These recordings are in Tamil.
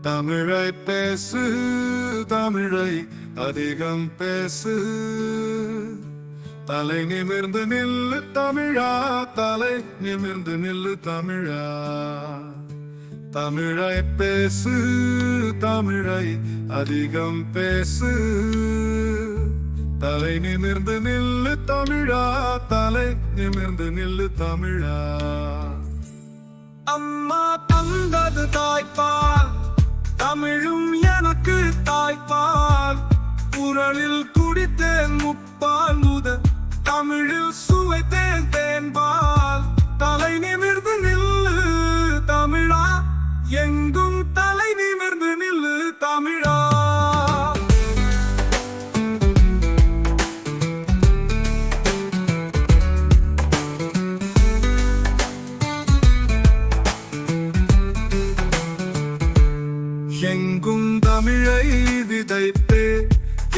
தமிழை பேசு, தமிழை அதிகம் பேசு. தலை நிமிர்ந்து நில்லு தமிழா, தலை நிமிர்ந்து நில்லு தமிழா. தமிழை பேசு, தமிழை அதிகம் பேசு. தலை நிமிர்ந்து நில்லு தமிழா, தலை நிமிர்ந்து நில்லு தமிழா. அம்மா தந்தது தாய்ப்பால், தமிழும் எனக்கு தாய்ப்பால். குரலில் குடித்தேன் முப்பால் முதல், தமிழில் சுவைத்தேன் தேன்பால். தலை நிமிர்ந்து நில்லு தமிழா, எங்கும் தலை நிமிர்ந்து நில்லு தமிழா. எங்கும் தமிழை விதைப்பே,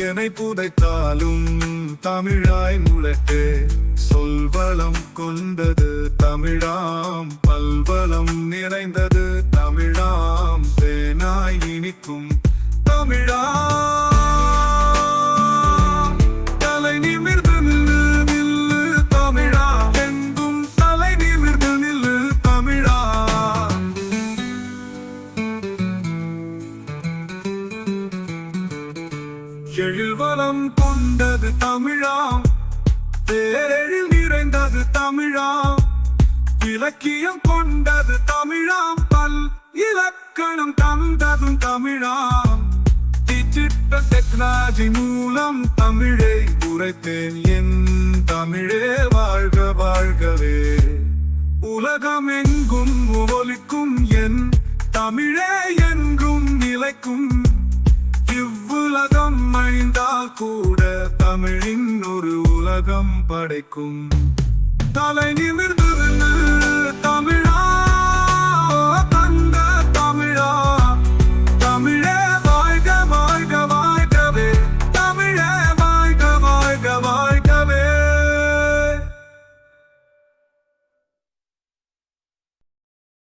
என்னை புதைத்தாலும் தமிழாய் முளைத்தே. சொல்வளம் கொண்டது தமிழாம், பல்வளம் நிறைந்தது தமிழாம். தேனாய் இனிக்கும் தமிழா, தலை நிமிர்ந்து நில்லு நில்லு தமிழா, எங்கும் தலை நிமிர்ந்து நில்லு தமிழா. எழில் வளம் கொண்டது தமிழாம், தேரில் நிறைந்தது தமிழாம். இலக்கியம் கொண்டது தமிழாம், பல் இலக்கணம் தந்ததும் தமிழாம். டிஜிட்டல் டெக்னாலஜி மூலம் தமிழை உரைத்தேன், என் தமிழே வாழ்க வாழ்கவே. உலகம் எங்கும் ஒலிக்கும் என் தமிழே என்றும் நிலைக்கும். இவ்வுலகம் அழிந்தால் கூட தமிழின் ஒரு உலகம் படைக்கும். தலை நிமிர்ந்து